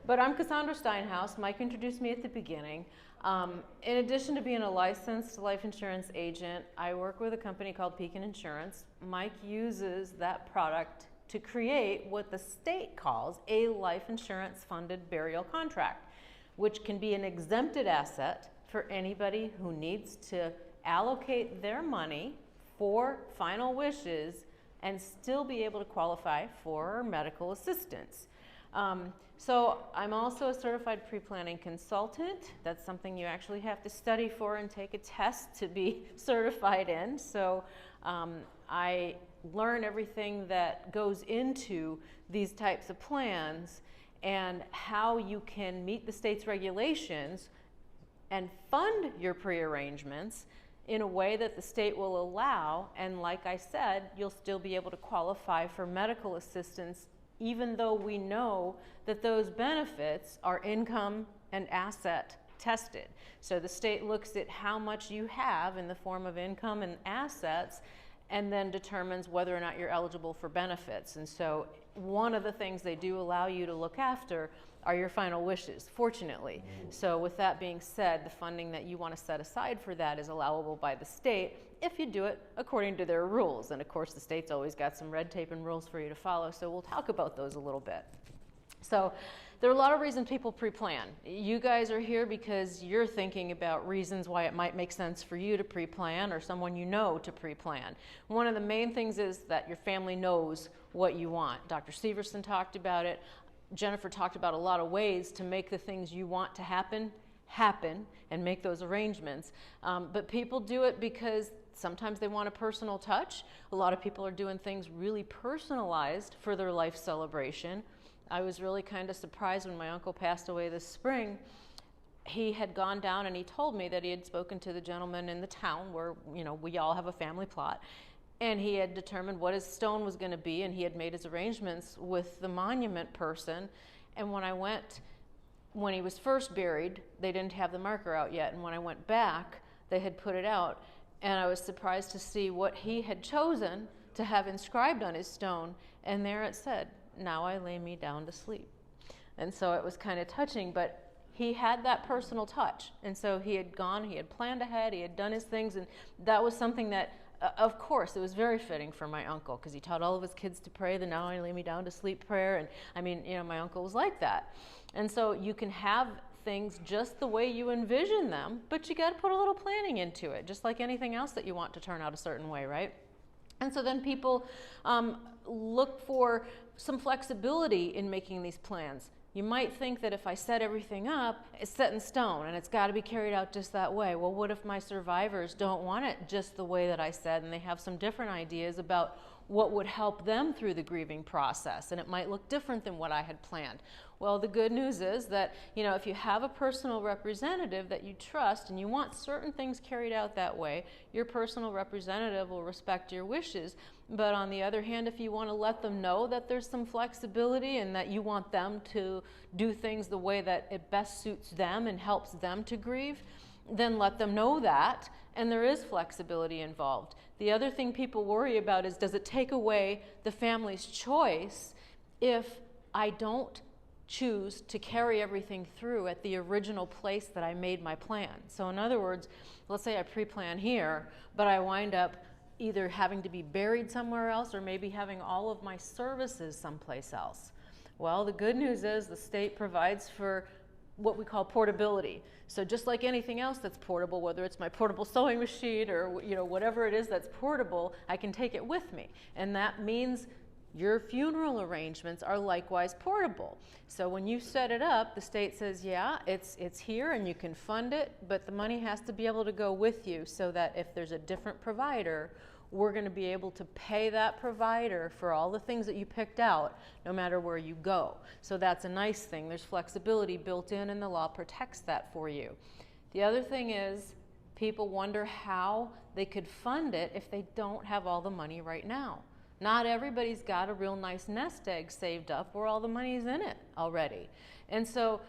But I'm Cassandra Steinhaus. Mike introduced me at the beginning. In addition to being a licensed life insurance agent, I work with a company called Pekin Insurance. Mike uses that product to create what the state calls a life insurance funded burial contract, which can be an exempted asset for anybody who needs to allocate their money for final wishes and still be able to qualify for medical assistance. So I'm also a certified pre-planning consultant. That's something you actually have to study for and take a test to be certified in. So I learn everything that goes into these types of plans and how you can meet the state's regulations and fund your pre-arrangements in a way that the state will allow. And like I said, you'll still be able to qualify for medical assistance even though we know that those benefits are income and asset tested. So the state looks at how much you have in the form of income and assets and then determines whether or not you're eligible for benefits. And so one of the things they do allow you to look after are your final wishes, fortunately. So with that being said, the funding that you want to set aside for that is allowable by the state if you do it according to their rules. And of course, the state's always got some red tape and rules for you to follow, so we'll talk about those a little bit. So there are a lot of reasons people pre-plan. You guys are here because you're thinking about reasons why it might make sense for you to pre-plan or someone you know to pre-plan. One of the main things is that your family knows what you want. Dr. Severson talked about it. Jennifer talked about a lot of ways to make the things you want to happen and make those arrangements. But people do it because sometimes they want a personal touch. A lot of people are doing things really personalized for their life celebration. I was really kind of surprised when my uncle passed away this spring. He had gone down and he told me that he had spoken to the gentleman in the town where, you know, we all have a family plot. And he had determined what his stone was going to be, and he had made his arrangements with the monument person. And when I went, when he was first buried, they didn't have the marker out yet. And when I went back, they had put it out. And I was surprised to see what he had chosen to have inscribed on his stone. And there it said, "Now I lay me down to sleep." And so it was kind of touching, but he had that personal touch. And so he had gone, he had planned ahead, he had done his things, and that was something that, of course, it was very fitting for my uncle because he taught all of his kids to pray the "Now I lay me down to sleep" prayer. And I mean, you know, my uncle was like that. And so you can have things just the way you envision them, but you got to put a little planning into it, just like anything else that you want to turn out a certain way, right? And so then people look for some flexibility in making these plans. You might think that if I set everything up, it's set in stone and it's got to be carried out just that way. Well, what if my survivors don't want it just the way that I said, and they have some different ideas about what would help them through the grieving process, and it might look different than what I had planned? Well, the good news is that, you know, if you have a personal representative that you trust and you want certain things carried out that way, your personal representative will respect your wishes. But on the other hand, if you want to let them know that there's some flexibility and that you want them to do things the way that it best suits them and helps them to grieve, then let them know that, and there is flexibility involved. The other thing people worry about is, does it take away the family's choice if I don't choose to carry everything through at the original place that I made my plan? So in other words, let's say I pre-plan here, but I wind up either having to be buried somewhere else or maybe having all of my services someplace else. Well, the good news is the state provides for what we call portability. So just like anything else that's portable, whether it's my portable sewing machine or, you know, whatever it is that's portable, I can take it with me. And that means your funeral arrangements are likewise portable. So when you set it up, the state says, yeah, it's here and you can fund it, but the money has to be able to go with you so that if there's a different provider, we're going to be able to pay that provider for all the things that you picked out, no matter where you go. So that's a nice thing. There's flexibility built in and the law protects that for you. The other thing is, people wonder how they could fund it if they don't have all the money right now. Not everybody's got a real nice nest egg saved up where all the money's in it already. And so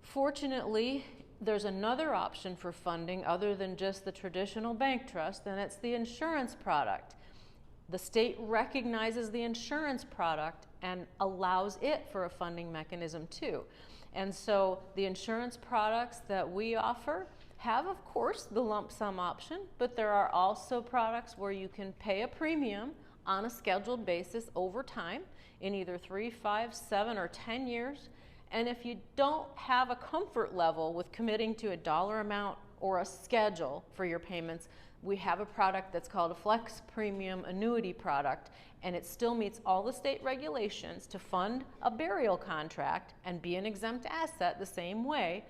fortunately, there's another option for funding other than just the traditional bank trust, and it's the insurance product. The state recognizes the insurance product and allows it for a funding mechanism too. And so the insurance products that we offer have, of course, the lump sum option, but there are also products where you can pay a premium on a scheduled basis over time in either 3, 5, 7, or 10 years. And if you don't have a comfort level with committing to a dollar amount or a schedule for your payments, we have a product that's called a flex premium annuity product, and it still meets all the state regulations to fund a burial contract and be an exempt asset the same way,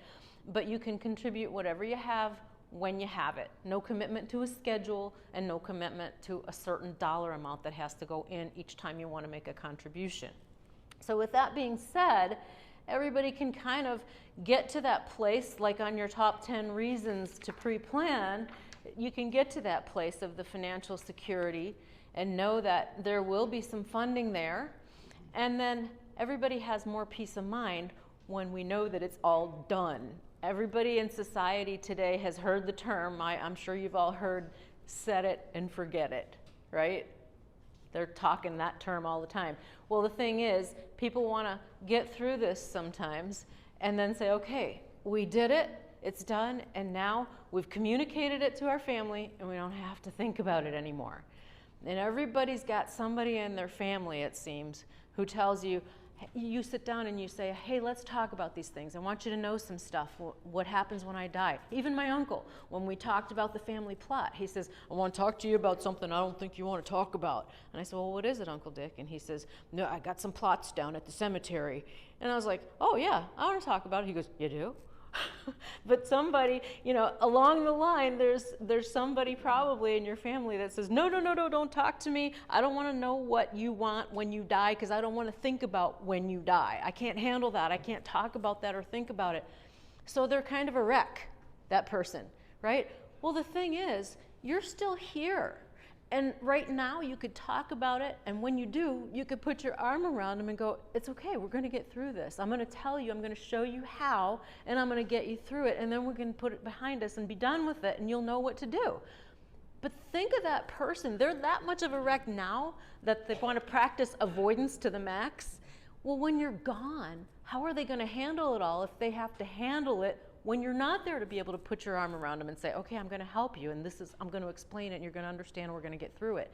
but you can contribute whatever you have when you have it. No commitment to a schedule and no commitment to a certain dollar amount that has to go in each time you want to make a contribution. So with that being said, everybody can kind of get to that place, like on your top 10 reasons to pre-plan, you can get to that place of the financial security and know that there will be some funding there. And then everybody has more peace of mind when we know that it's all done. Everybody in society today has heard the term, I'm sure you've all heard, set it and forget it, right? They're talking that term all the time. Well, the thing is, people want to get through this sometimes and then say, okay, we did it, it's done, and now we've communicated it to our family and we don't have to think about it anymore. And everybody's got somebody in their family, it seems, who tells you, you sit down and you say, hey, let's talk about these things. I want you to know some stuff, what happens when I die. Even my uncle, when we talked about the family plot, he says, I want to talk to you about something I don't think you want to talk about. And I said, well, what is it, Uncle Dick? And he says, no, I got some plots down at the cemetery. And I was like, oh yeah, I want to talk about it. He goes, you do? But somebody, along the line, there's somebody probably in your family that says, no, don't talk to me. I don't want to know what you want when you die because I don't want to think about when you die. I can't handle that. I can't talk about that or think about it. So they're kind of a wreck, that person, right? Well, the thing is, you're still here. And right now you could talk about it, and when you do, you could put your arm around them and go, it's okay, we're going to get through this. I'm going to tell you, I'm going to show you how, and I'm going to get you through it, and then we're going to put it behind us and be done with it, and you'll know what to do. But think of that person. They're that much of a wreck now that they want to practice avoidance to the max. Well, when you're gone, how are they going to handle it all if they have to handle it when you're not there to be able to put your arm around them and say, okay, I'm going to help you, and I'm going to explain it, and you're going to understand, and we're going to get through it.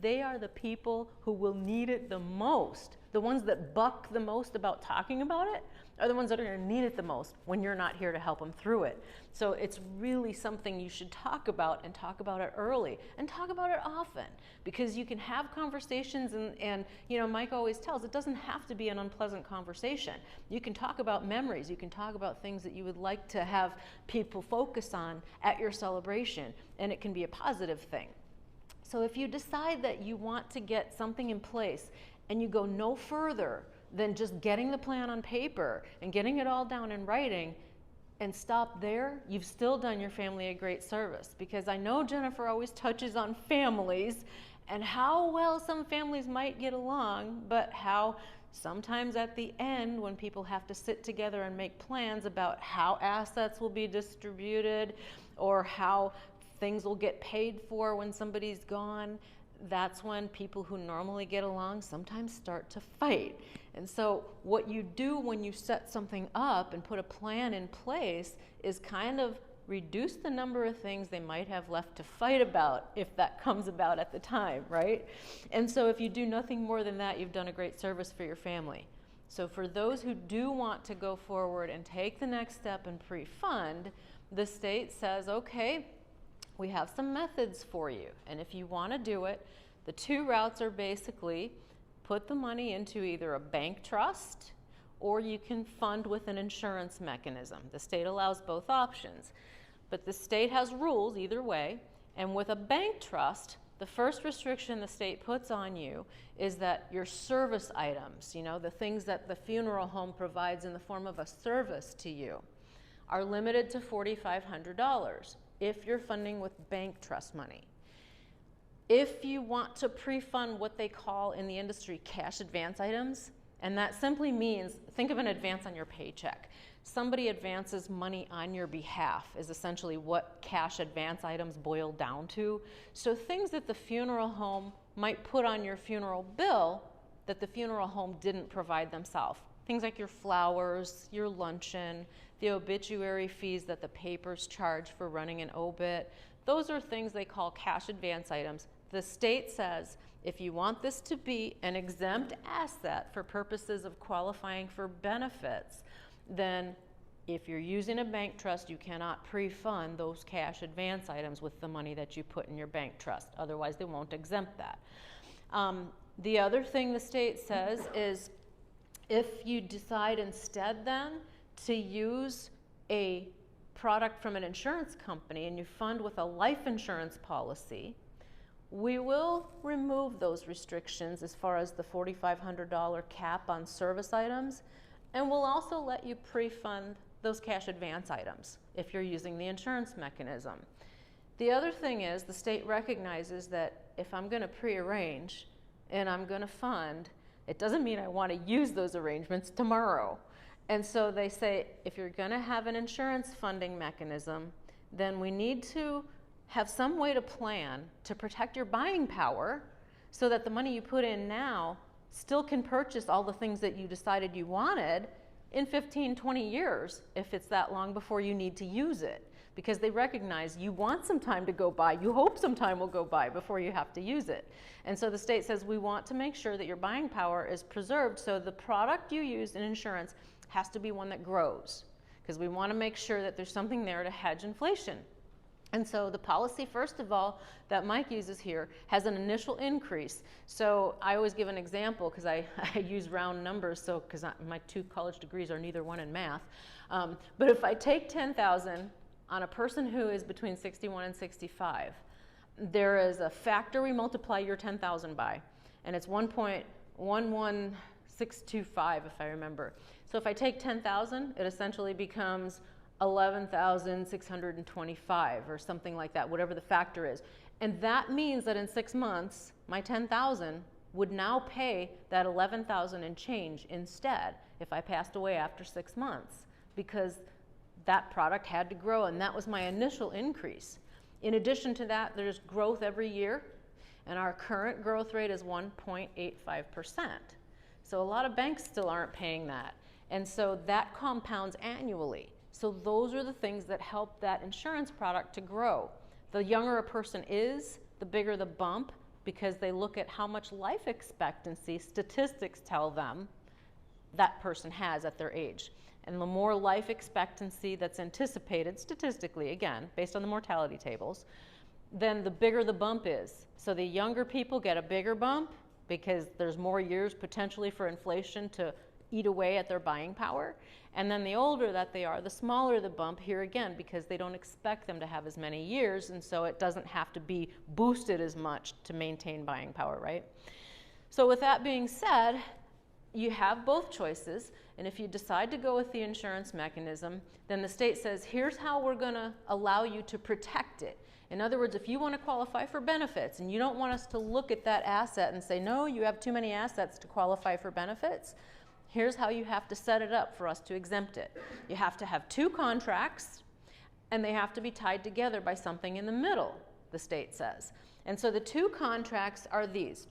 They are the people who will need it the most. The ones that buck the most about talking about it are the ones that are going to need it the most when you're not here to help them through it. So it's really something you should talk about, and talk about it early, and talk about it often, because you can have conversations, and Mike always tells, it doesn't have to be an unpleasant conversation. You can talk about memories, you can talk about things that you would like to have people focus on at your celebration, and it can be a positive thing. So if you decide that you want to get something in place and you go no further than just getting the plan on paper and getting it all down in writing and stop there, you've still done your family a great service. Because I know Jennifer always touches on families and how well some families might get along, but how sometimes at the end when people have to sit together and make plans about how assets will be distributed or how things will get paid for when somebody's gone, that's when people who normally get along sometimes start to fight. And so what you do when you set something up and put a plan in place is kind of reduce the number of things they might have left to fight about if that comes about at the time, right? And so if you do nothing more than that, you've done a great service for your family. So for those who do want to go forward and take the next step and pre-fund, the state says, okay, we have some methods for you. And if you want to do it, the two routes are basically put the money into either a bank trust or you can fund with an insurance mechanism. The state allows both options. But the state has rules either way. And with a bank trust, the first restriction the state puts on you is that your service items, the things that the funeral home provides in the form of a service to you, are limited to $4,500. If you're funding with bank trust money. If you want to pre-fund what they call in the industry cash advance items, and that simply means, think of an advance on your paycheck. Somebody advances money on your behalf is essentially what cash advance items boil down to. So things that the funeral home might put on your funeral bill that the funeral home didn't provide themselves. things like your flowers, your luncheon, the obituary fees that the papers charge for running an obit. Those are things they call cash advance items. The state says if you want this to be an exempt asset for purposes of qualifying for benefits, then if you're using a bank trust, you cannot pre-fund those cash advance items with the money that you put in your bank trust. Otherwise, they won't exempt that. The other thing the state says is if you decide instead then to use a product from an insurance company and you fund with a life insurance policy, we will remove those restrictions as far as the $4,500 cap on service items, and we'll also let you pre-fund those cash advance items if you're using the insurance mechanism. The other thing is the state recognizes that if I'm going to pre-arrange and I'm going to fund, it doesn't mean I want to use those arrangements tomorrow. And so they say if you're going to have an insurance funding mechanism, then we need to have some way to plan to protect your buying power so that the money you put in now still can purchase all the things that you decided you wanted in 15, 20 years, if it's that long before you need to use it, because they recognize you want some time to go by, you hope some time will go by before you have to use it. And so the state says we want to make sure that your buying power is preserved, so the product you use in insurance has to be one that grows, because we want to make sure that there's something there to hedge inflation. And so the policy, first of all, that Mike uses here has an initial increase. So I always give an example because I use round numbers, so because my 2 college degrees are neither one in math. But if I take $10,000 on a person who is between 61 and 65, there is a factor we multiply your $10,000 by, and it's 1.11625 if I remember. So if I take $10,000, it essentially becomes 11,625 or something like that, whatever the factor is. And that means that in 6 months, my 10,000 would now pay that 11,000 and change instead if I passed away after 6 months, because that product had to grow, and that was my initial increase. In addition to that, there's growth every year, and our current growth rate is 1.85%. So a lot of banks still aren't paying that. And so that compounds annually. So those are the things that help that insurance product to grow. The younger a person is, the bigger the bump, because they look at how much life expectancy statistics tell them that person has at their age. And the more life expectancy that's anticipated statistically, again, based on the mortality tables, then the bigger the bump is. So the younger people get a bigger bump because there's more years potentially for inflation to eat away at their buying power. And then the older that they are, the smaller the bump here again, because they don't expect them to have as many years, and so it doesn't have to be boosted as much to maintain buying power, right? So with that being said, you have both choices, and if you decide to go with the insurance mechanism, then the state says, here's how we're going to allow you to protect it. In other words, if you want to qualify for benefits and you don't want us to look at that asset and say, no, you have too many assets to qualify for benefits, here's how you have to set it up for us to exempt it. You have to have 2 contracts, and they have to be tied together by something in the middle, the state says. And so the 2 contracts are these.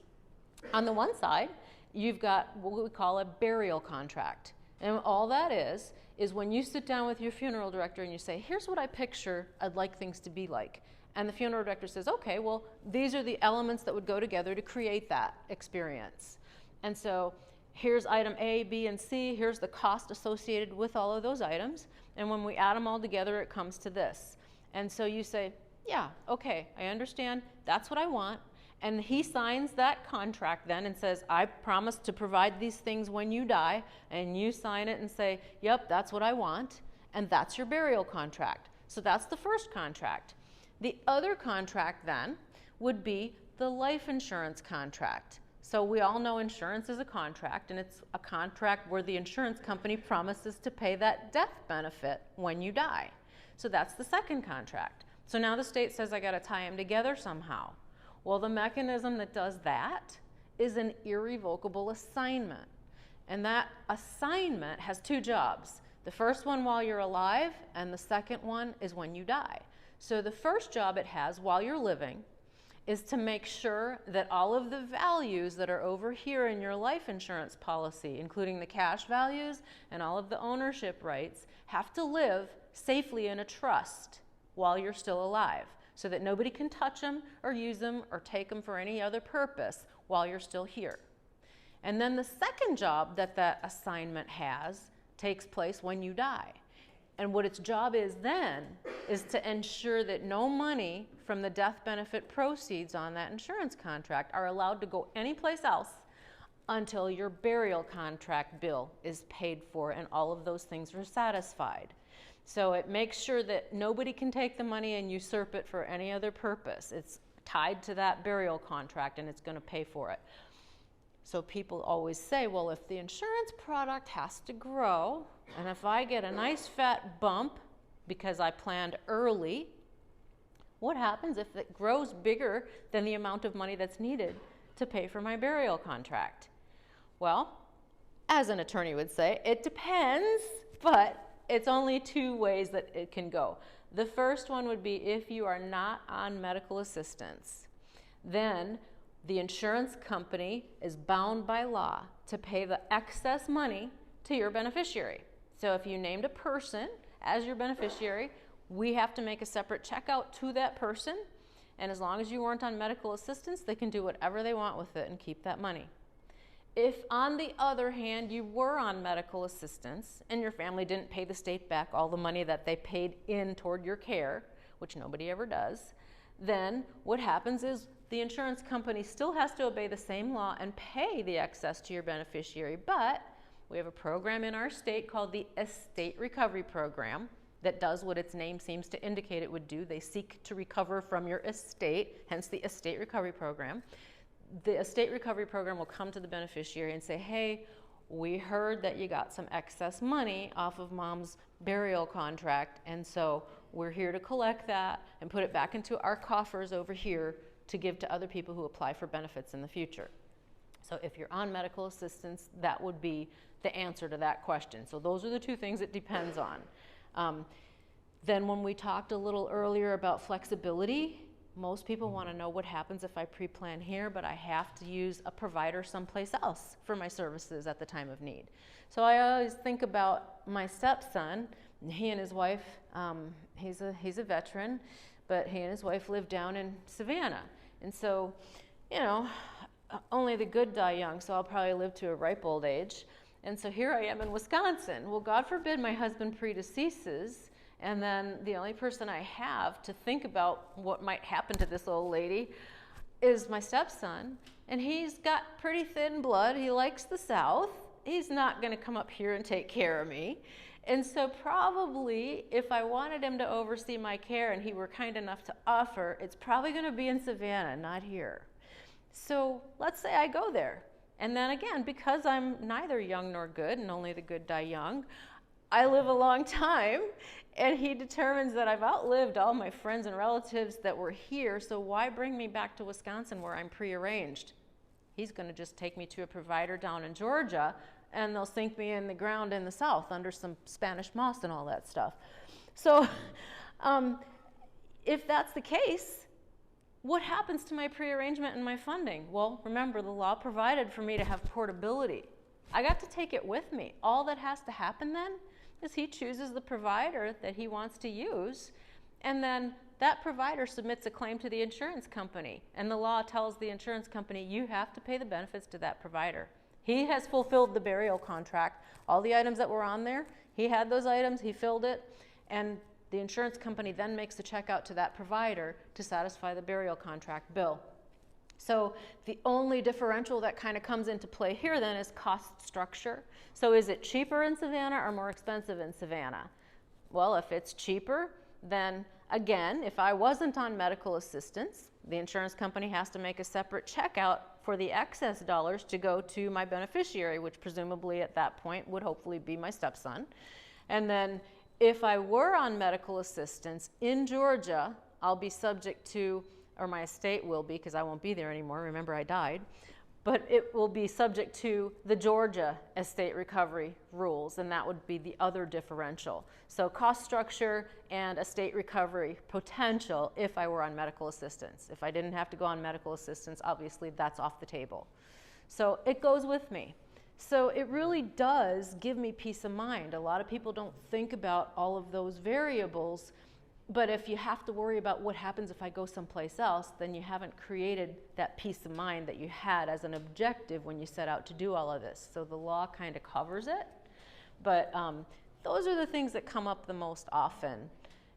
On the one side, you've got what we call a burial contract. And all that is when you sit down with your funeral director and you say, here's what I picture I'd like things to be like. And the funeral director says, okay, well, these are the elements that would go together to create that experience. And so here's item A, B, and C. Here's the cost associated with all of those items. And when we add them all together, it comes to this. And so you say, yeah, okay, I understand. That's what I want. And he signs that contract then and says, I promise to provide these things when you die. And you sign it and say, yep, that's what I want. And that's your burial contract. So that's the first contract. The other contract then would be the life insurance contract. So we all know insurance is a contract, and it's a contract where the insurance company promises to pay that death benefit when you die. So that's the second contract. So now the state says I got to tie them together somehow. Well, the mechanism that does that is an irrevocable assignment. And that assignment has 2 jobs. The first one while you're alive, and the second one is when you die. So the first job it has while you're living is to make sure that all of the values that are over here in your life insurance policy, including the cash values and all of the ownership rights, have to live safely in a trust while you're still alive, so that nobody can touch them or use them or take them for any other purpose while you're still here. And then the second job that that assignment has takes place when you die. And what its job is then is to ensure that no money from the death benefit proceeds on that insurance contract are allowed to go anyplace else until your burial contract bill is paid for and all of those things are satisfied. So it makes sure that nobody can take the money and usurp it for any other purpose. It's tied to that burial contract and it's going to pay for it. So people always say, well, if the insurance product has to grow, and if I get a nice fat bump because I planned early, what happens if it grows bigger than the amount of money that's needed to pay for my burial contract? Well, as an attorney would say, it depends, but it's only two ways that it can go. The first one would be if you are not on medical assistance, then the insurance company is bound by law to pay the excess money to your beneficiary. So if you named a person as your beneficiary, we have to make a separate check out to that person, and as long as you weren't on medical assistance, they can do whatever they want with it and keep that money. If, on the other hand, you were on medical assistance and your family didn't pay the state back all the money that they paid in toward your care, which nobody ever does, then what happens is the insurance company still has to obey the same law and pay the excess to your beneficiary, but we have a program in our state called the Estate Recovery Program that does what its name seems to indicate it would do. They seek to recover from your estate, hence the Estate Recovery Program. The Estate Recovery Program will come to the beneficiary and say, hey, we heard that you got some excess money off of mom's burial contract, and so we're here to collect that and put it back into our coffers over here to give to other people who apply for benefits in the future. So if you're on medical assistance, that would be the answer to that question. So those are the two things it depends on. Then when we talked a little earlier about flexibility, most people want to know what happens if I pre-plan here, but I have to use a provider someplace else for my services at the time of need. So I always think about my stepson. He and his wife, he's a veteran, but he and his wife live down in Savannah. And so, you know, only the good die young, so I'll probably live to a ripe old age. And so here I am in Wisconsin. Well, God forbid my husband predeceases, and then the only person I have to think about what might happen to this old lady is my stepson. And he's got pretty thin blood. He likes the South. He's not going to come up here and take care of me. And so probably if I wanted him to oversee my care and he were kind enough to offer, it's probably going to be in Savannah, not here. So let's say I go there. And then again, because I'm neither young nor good, and only the good die young, I live a long time, and he determines that I've outlived all my friends and relatives that were here, so why bring me back to Wisconsin where I'm prearranged? He's going to just take me to a provider down in Georgia, and they'll sink me in the ground in the South under some Spanish moss and all that stuff. So if that's the case, what happens to my prearrangement and my funding? Well, remember, the law provided for me to have portability. I got to take it with me. All that has to happen then is he chooses the provider that he wants to use, and then that provider submits a claim to the insurance company, and the law tells the insurance company, you have to pay the benefits to that provider. He has fulfilled the burial contract. All the items that were on there, he had those items, he filled it, and the insurance company then makes a check out to that provider to satisfy the burial contract bill. So the only differential that kind of comes into play here then is cost structure. So is it cheaper in Savannah or more expensive in Savannah? Well, if it's cheaper, then again, if I wasn't on medical assistance, the insurance company has to make a separate check out for the excess dollars to go to my beneficiary, which presumably at that point would hopefully be my stepson. And then if I were on medical assistance in Georgia, I'll be subject to, or my estate will be because I won't be there anymore. Remember, I died. but it will be subject to the Georgia estate recovery rules, and that would be the other differential. So cost structure and estate recovery potential if I were on medical assistance. If I didn't have to go on medical assistance, obviously that's off the table. So it goes with me. So it really does give me peace of mind. A lot of people don't think about all of those variables, but if you have to worry about what happens if I go someplace else, then you haven't created that peace of mind that you had as an objective when you set out to do all of this. So the law kind of covers it, but those are the things that come up the most often,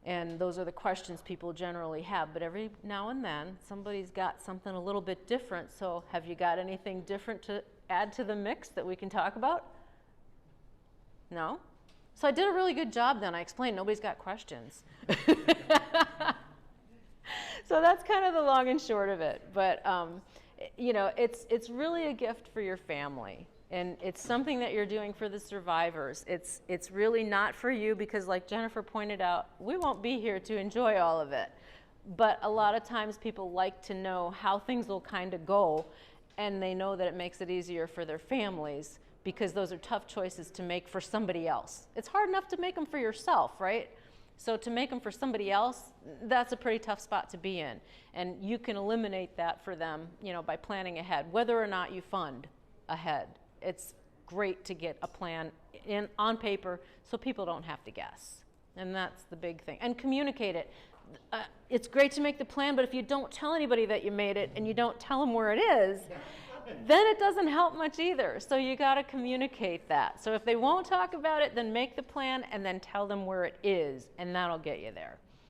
and those are the questions people generally have. But every now and then, somebody's got something a little bit different. So have you got anything different to add to the mix that we can talk about? No? So I did a really good job then. I explained nobody's got questions. So that's kind of the long and short of it. But you know, it's really a gift for your family, and it's something that you're doing for the survivors. It's really not for you, because like Jennifer pointed out, we won't be here to enjoy all of it. But a lot of times people like to know how things will kind of go, and they know that it makes it easier for their families, because those are tough choices to make for somebody else. It's hard enough to make them for yourself, right? So to make them for somebody else, that's a pretty tough spot to be in. And you can eliminate that for them, you know, by planning ahead, whether or not you fund ahead. It's great to get a plan on paper so people don't have to guess. And that's the big thing. And communicate it. It's great to make the plan, but if you don't tell anybody that you made it and you don't tell them where it is, then it doesn't help much either. So you got to communicate that. So if they won't talk about it, then make the plan and then tell them where it is, and that'll get you there.